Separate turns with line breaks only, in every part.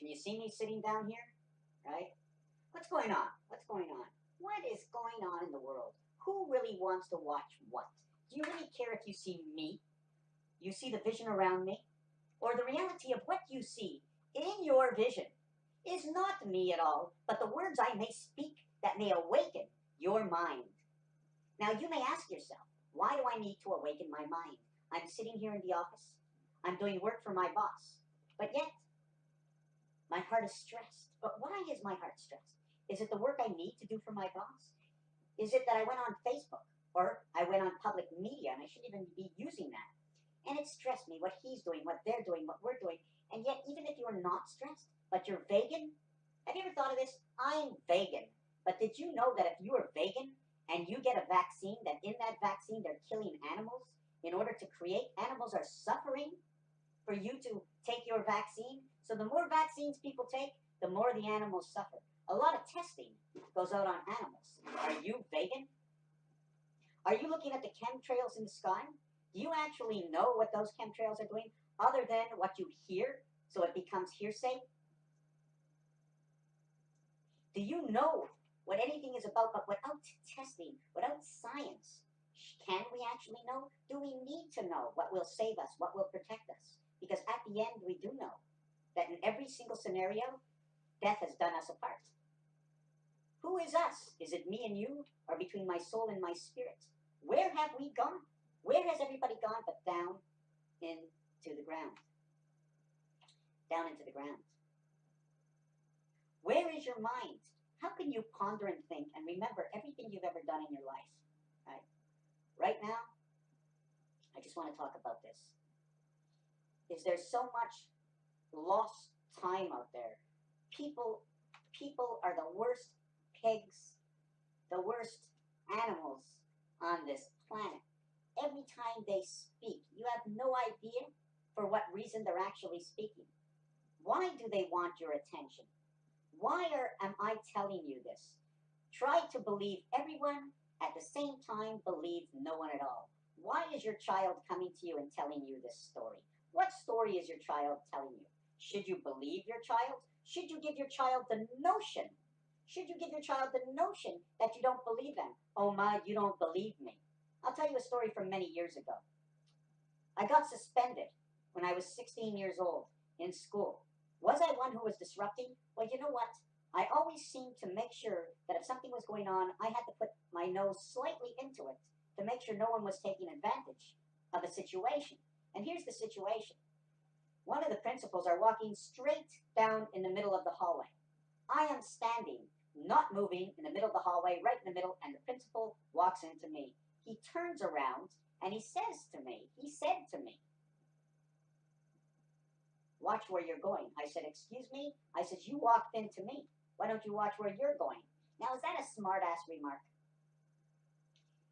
Can you see me sitting down here? Right? What's going on? What's going on? What is going on in the world? Who really wants to watch what? Do you really care if you see me? You see the vision around me? Or the reality of what you see in your vision is not me at all, but the words I may speak that may awaken your mind. Now you may ask yourself, why do I need to awaken my mind? I'm sitting here in the office. I'm doing work for my boss. But yet, my heart is stressed. But why is my heart stressed? Is it the work I need to do for my boss? Is it that I went on Facebook or I went on public media and I shouldn't even be using that? And it stressed me what he's doing, what they're doing, what we're doing. And yet, even if you're not stressed, but you're vegan, have you ever thought of this? I'm vegan. But did you know that if you are vegan and you get a vaccine, that in that vaccine they're killing animals in order to create? Animals are suffering for you to take your vaccine. So the more vaccines people take, the more the animals suffer. A lot of testing goes out on animals. Are you vegan? Are you looking at the chemtrails in the sky? Do you actually know what those chemtrails are doing other than what you hear, so it becomes hearsay? Do you know what anything is about, but without testing, without science? Can we actually know? Do we need to know what will save us, what will protect us? Because at the end, we do know that in every single scenario, death has done us apart. Who is us? Is it me and you, or between my soul and my spirit? Where have we gone? Where has everybody gone but down into the ground? Down into the ground. Where is your mind? How can you ponder and think and remember everything you've ever done in your life? Right? Right now, I just want to talk about this. Is there so much lost time out there? People are the worst pigs, the worst animals on this planet. Every time they speak, you have no idea for what reason they're actually speaking. Why do they want your attention? Am I telling you this? Try to believe everyone, at the same time believe no one at all. Why is your child coming to you and telling you this story? What story is your child telling you? Should you believe your child? Should you give your child the notion? Should you give your child the notion that you don't believe them? Oh my, you don't believe me. I'll tell you a story from many years ago. I got suspended when I was 16 years old in school. Was I one who was disrupting? Well, you know what? I always seemed to make sure that if something was going on, I had to put my nose slightly into it to make sure no one was taking advantage of the situation. And here's the situation. One of the principals are walking straight down in the middle of the hallway. I am standing, not moving, in the middle of the hallway, right in the middle, and the principal walks into me. He turns around and he said to me, watch where you're going. I said, excuse me? I said, you walked into me. Why don't you watch where you're going? Now, is that a smart-ass remark?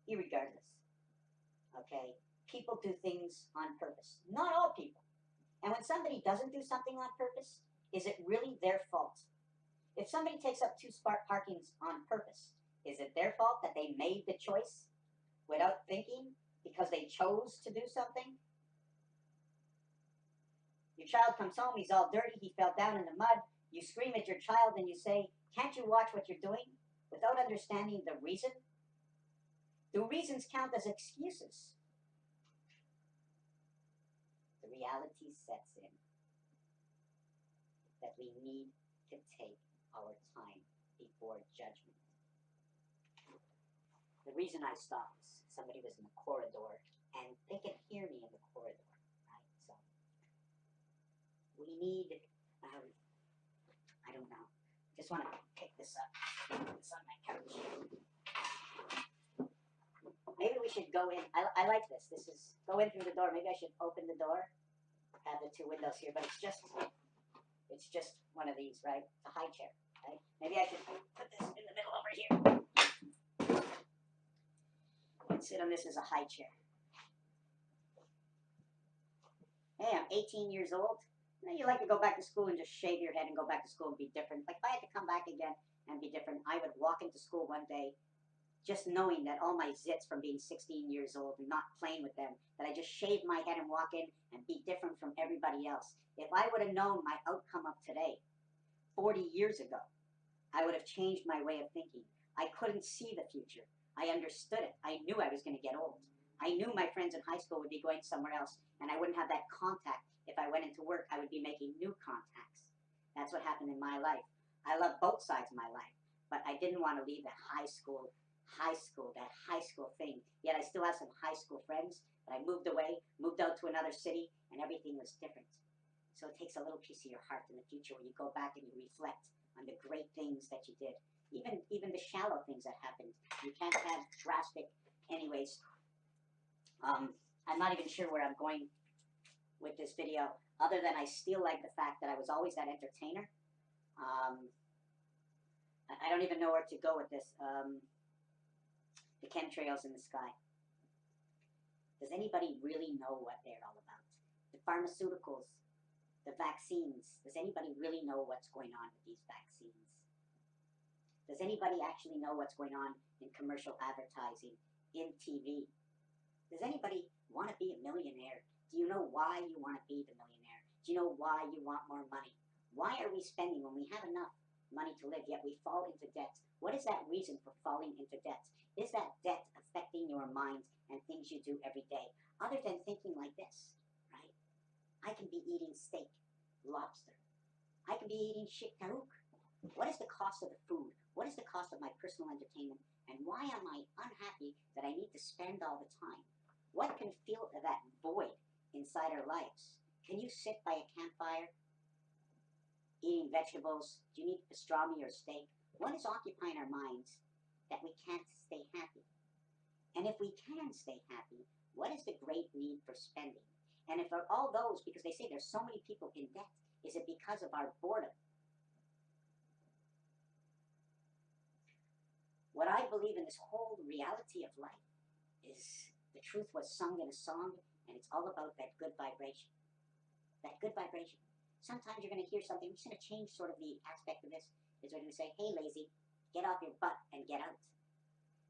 Irregardless, okay? People do things on purpose. Not all people. And when somebody doesn't do something on purpose, is it really their fault? If somebody takes up two parkings on purpose, is it their fault that they made the choice without thinking because they chose to do something? Your child comes home, he's all dirty, he fell down in the mud. You scream at your child and you say, can't you watch what you're doing? Without understanding the reason. Do reasons count as excuses? The reality sets in that we need to take our time before judgment. The reason I stopped is somebody was in the corridor and they can hear me in the corridor, right? So we need, I don't know, just want to pick this up, put this on my couch. Maybe we should go in. I like this. This is go in through the door. Maybe I should open the door, have the two windows here, but it's just one of these, right? It's a high chair, right? Maybe I should put this in the middle over here. And sit on this as a high chair. Hey, I'm 18 years old. You know, you like to go back to school and just shave your head and go back to school and be different. Like if I had to come back again and be different, I would walk into school one day just knowing that all my zits from being 16 years old and not playing with them, that I just shave my head and walk in and be different from everybody else. If I would have known my outcome of today, 40 years ago, I would have changed my way of thinking. I couldn't see the future. I understood it. I knew I was going to get old. I knew my friends in high school would be going somewhere else, and I wouldn't have that contact. If I went into work, I would be making new contacts. That's what happened in my life. I love both sides of my life, but I didn't want to leave that that high school thing. Yet I still have some high school friends, but I moved away, moved out to another city, and everything was different. So it takes a little piece of your heart in the future when you go back and you reflect on the great things that you did. Even the shallow things that happened. You can't have drastic. Anyways, I'm not even sure where I'm going with this video, other than I still like the fact that I was always that entertainer. Um, I don't even know where to go with this. The chemtrails in the sky. Does anybody really know what they're all about? The pharmaceuticals, the vaccines. Does anybody really know what's going on with these vaccines? Does anybody actually know what's going on in commercial advertising, in TV? Does anybody want to be a millionaire? Do you know why you want to be the millionaire? Do you know why you want more money? Why are we spending when we have enough money to live, yet we fall into debt? What is that reason for falling into debt? Is that debt affecting your mind and things you do every day? Other than thinking like this, right? I can be eating steak, lobster. I can be eating shit-tarook. What is the cost of the food? What is the cost of my personal entertainment? And why am I unhappy that I need to spend all the time? What can fill that void inside our lives? Can you sit by a campfire eating vegetables? Do you need pastrami or steak? What is occupying our minds that we can't stay happy? And if we can stay happy, what is the great need for spending? And if all those, because they say there's so many people in debt, is it because of our boredom? What I believe in this whole reality of life is the truth was sung in a song, and it's all about that good vibration. That good vibration. Sometimes you're going to hear something, I'm just going to change sort of the aspect of this, is we're going to say, hey, lazy, get off your butt and get out.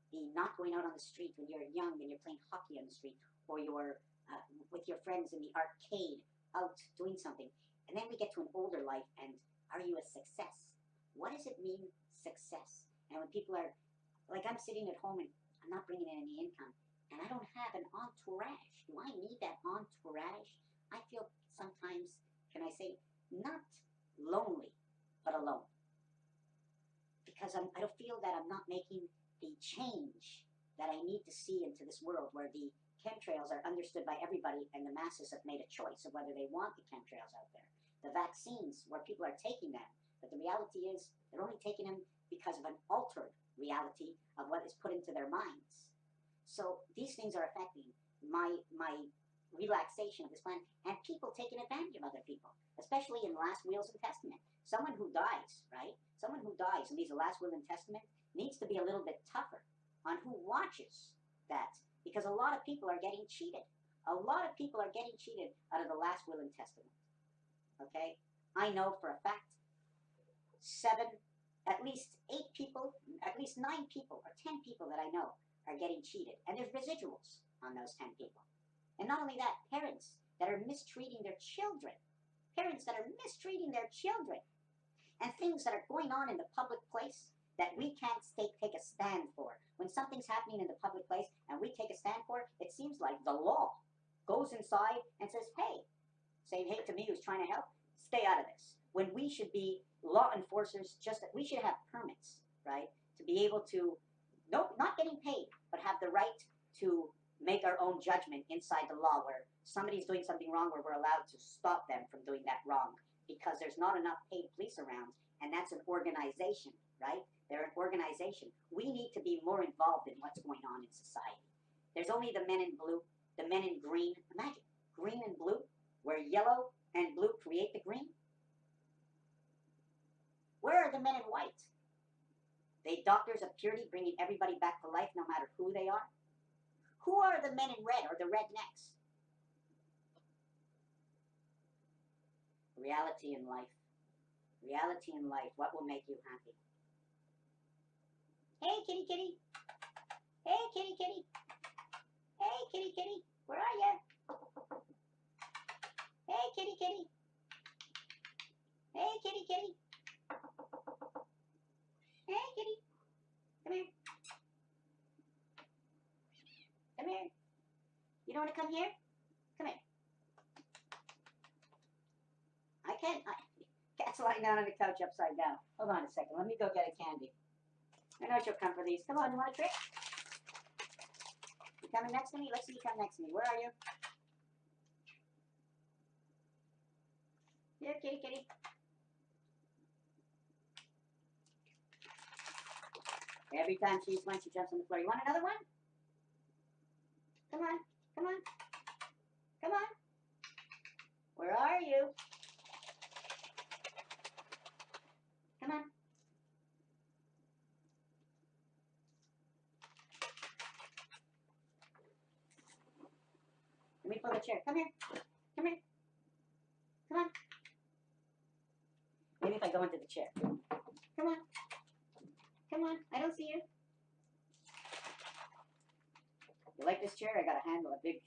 The not going out on the street when you're young and you're playing hockey on the street, or you're with your friends in the arcade out doing something. And then we get to an older life, and are you a success? What does it mean, success? And when people are, like I'm sitting at home and I'm not bringing in any income, and I don't have an entourage. Do I need that entourage? I feel sometimes, can I say, not lonely, but alone. Because I don't feel that I'm not making the change that I need to see into this world where the chemtrails are understood by everybody and the masses have made a choice of whether they want the chemtrails out there. The vaccines, where people are taking them, but the reality is they're only taking them because of an altered reality of what is put into their minds. So these things are affecting my relaxation of this planet, and people taking advantage of other people, especially in Last Wills and Testament. Someone who dies, right? Someone who dies and leaves a last will and testament needs to be a little bit tougher on who watches that, because a lot of people are getting cheated. A lot of people are getting cheated out of the last will and testament. Okay? I know for a fact, at least 8 people, at least 9 people, or 10 people that I know are getting cheated. And there's residuals on those 10 people. And not only that, parents that are mistreating their children. Parents that are mistreating their children. And things that are going on in the public place that we can't take a stand for. When something's happening in the public place and we take a stand for it, it seems like the law goes inside and says, hey, saying hey to me who's trying to help, stay out of this. When we should be law enforcers, just that we should have permits, right? To be able to, no, not getting paid, but have the right to make our own judgment inside the law where somebody's doing something wrong where we're allowed to stop them from doing that wrong because there's not enough paid police around, and that's an organization, right? They're an organization. We need to be more involved in what's going on in society. There's only the men in blue, the men in green. Imagine, green and blue, where yellow and blue create the green. Where are the men in white? They doctors of purity bringing everybody back to life no matter who they are. Who are the men in red or the rednecks? Reality in life. Reality in life. What will make you happy? Hey, kitty, kitty. Hey, kitty, kitty. Hey, kitty, kitty. Where are you? Hey, kitty, kitty. Hey, kitty, kitty. Cat's lying down on the couch upside down. Hold on a second. Let me go get a candy. I know she'll come for these. Come on, you want a trick? You coming next to me? Let's see you come next to me. Where are you? Here, kitty, kitty. Every time she eats one, she jumps on the floor. You want another one? Come on, come on, come on. Where are you? Come on. Let me pull the chair. Come here. Come here. Come on. Maybe if I go into the chair. Come on. Come on. I don't see you. You like this chair? I got a handle, a big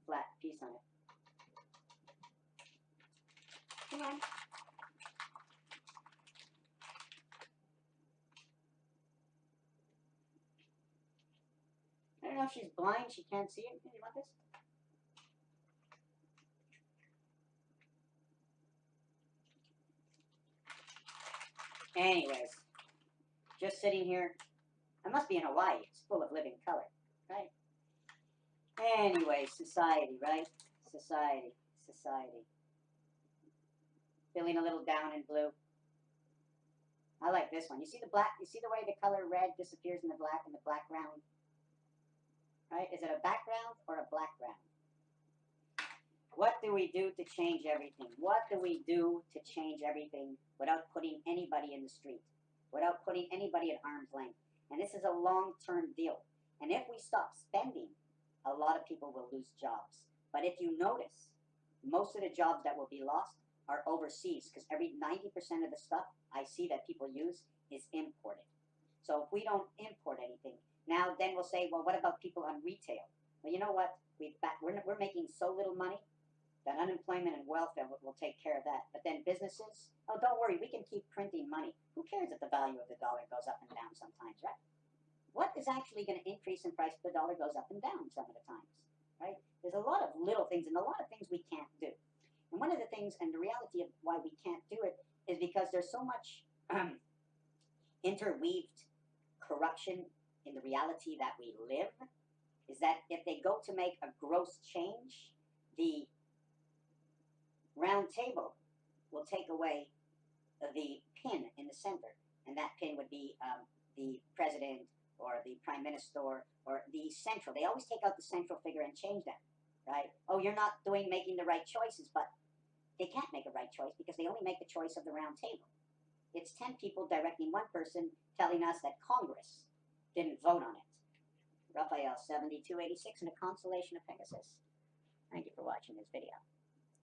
flat piece on it. Come on. I don't know if she's blind. She can't see it. You want this? Anyways, just sitting here. I must be in Hawaii. It's full of living color, right? Anyway, society, right? Society, society. Feeling a little down in blue. I like this one. You see the black? You see the way the color red disappears in the black and the background? Right? Is it a background or a background? What do we do to change everything? What do we do to change everything without putting anybody in the street? Without putting anybody at arm's length? And this is a long-term deal. And if we stop spending, a lot of people will lose jobs. But if you notice, most of the jobs that will be lost are overseas because every 90% of the stuff I see that people use is imported. So if we don't import anything, now then we'll say, well, what about people on retail? Well, you know what? We're making so little money that unemployment and welfare will take care of that. But then businesses, oh, don't worry, we can keep printing money. Who cares if the value of the dollar goes up and down sometimes, right? What is actually going to increase in price if the dollar goes up and down some of the times, right? There's a lot of little things and a lot of things we can't do. And one of the things, and the reality of why we can't do it, is because there's so much interweaved corruption in the reality that we live, is that if they go to make a gross change, the round table will take away the pin in the center, and that pin would be the president or the prime minister or the central. They always take out the central figure and change them, right? Oh, you're not making the right choices, but they can't make a right choice because they only make the choice of the round table. It's 10 people directing one person telling us that Congress didn't vote on it. Raphael 7286 and a consolation of Pegasus. Thank you for watching this video.